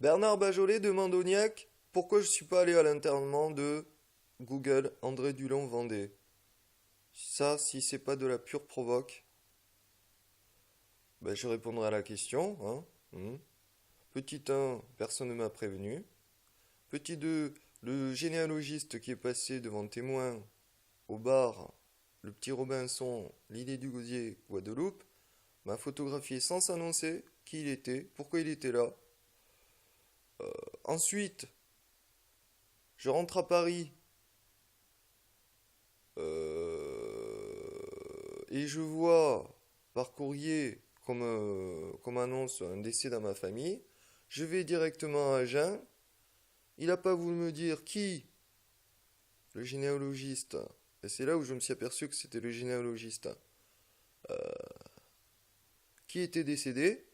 Bernard Bajolet demande au NIAC pourquoi je suis pas allé à l'enterrement de Google André Dulon Vendée. Ça, si c'est pas de la pure provoque, ben je répondrai à la question, hein. Petit 1, personne ne m'a prévenu. Petit 2, le généalogiste qui est passé devant témoin au bar, le petit Robinson, l'îlet du Gosier, Guadeloupe, m'a photographié sans s'annoncer qui il était, pourquoi il était là. Ensuite, je rentre à Paris et je vois par courrier comme annonce un décès dans ma famille. Je vais directement à Agen. Il n'a pas voulu me dire qui, le généalogiste. Et c'est là où je me suis aperçu que c'était le généalogiste qui était décédé.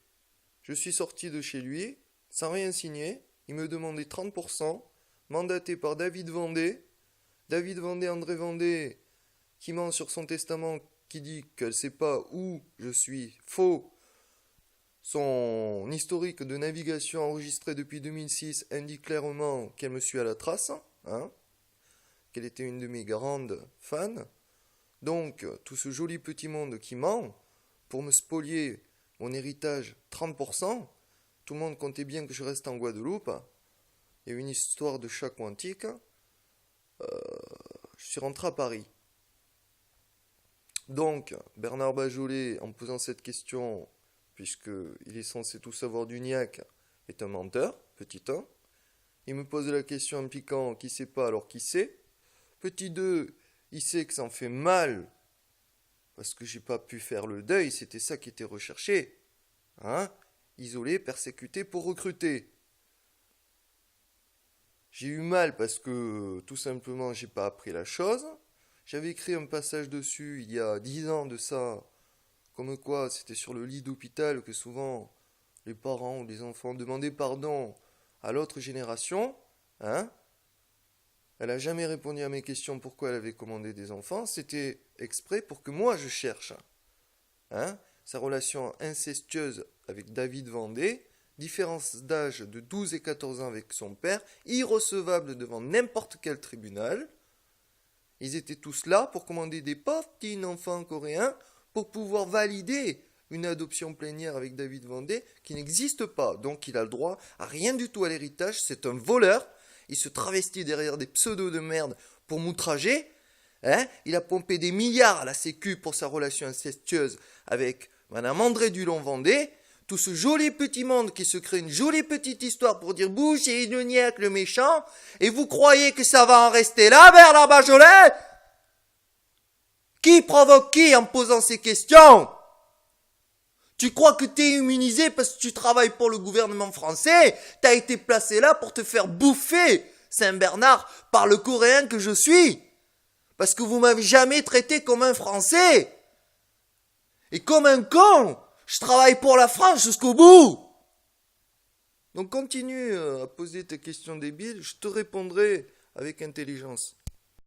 Je suis sorti de chez lui sans rien signer. Il me demandait 30%, mandaté par David Vendée. David Vendée, André Vendée, qui ment sur son testament, qui dit qu'elle ne sait pas où je suis. Faux. Son historique de navigation enregistré depuis 2006 indique clairement qu'elle me suit à la trace, hein, qu'elle était une de mes grandes fans. Donc, tout ce joli petit monde qui ment pour me spolier mon héritage 30%, tout le monde comptait bien que je reste en Guadeloupe. Il y a une histoire de chat quantique. Je suis rentré à Paris. Donc, Bernard Bajolet, en posant cette question, puisqu'il est censé tout savoir du NIAC, est un menteur, petit 1. Il me pose la question en piquant qui sait pas alors qui sait. Petit 2, il sait que ça en fait mal parce que j'ai pas pu faire le deuil, c'était ça qui était recherché. Hein? Isolé, persécuté pour recruter. J'ai eu mal parce que tout simplement j'ai pas appris la chose. J'avais écrit un passage dessus il y a 10 ans de ça, comme quoi c'était sur le lit d'hôpital que souvent les parents ou les enfants demandaient pardon à l'autre génération. Hein? Elle n'a jamais répondu à mes questions pourquoi elle avait commandé des enfants. C'était exprès pour que moi je cherche. Hein? Sa relation incestueuse avec David Vendée, différence d'âge de 12 et 14 ans avec son père, irrecevable devant n'importe quel tribunal. Ils étaient tous là pour commander des pauvres petits enfants coréens pour pouvoir valider une adoption plénière avec David Vendée qui n'existe pas. Donc il a le droit à rien du tout à l'héritage, c'est un voleur. Il se travestit derrière des pseudos de merde pour m'outrager. Hein? Il a pompé des milliards à la sécu pour sa relation incestueuse avec Madame André Dulon-Vendée. Tout ce joli petit monde qui se crée une jolie petite histoire pour dire bouche et le niaque le méchant. Et vous croyez que ça va en rester là, Bernard Bajolet? Qui provoque qui en posant ces questions? Tu crois que t'es immunisé parce que tu travailles pour le gouvernement français? T'as été placé là pour te faire bouffer, Saint-Bernard, par le Coréen que je suis. Parce que vous m'avez jamais traité comme un Français. Et comme un con. Je travaille pour la France jusqu'au bout. Donc continue à poser tes questions débiles, je te répondrai avec intelligence.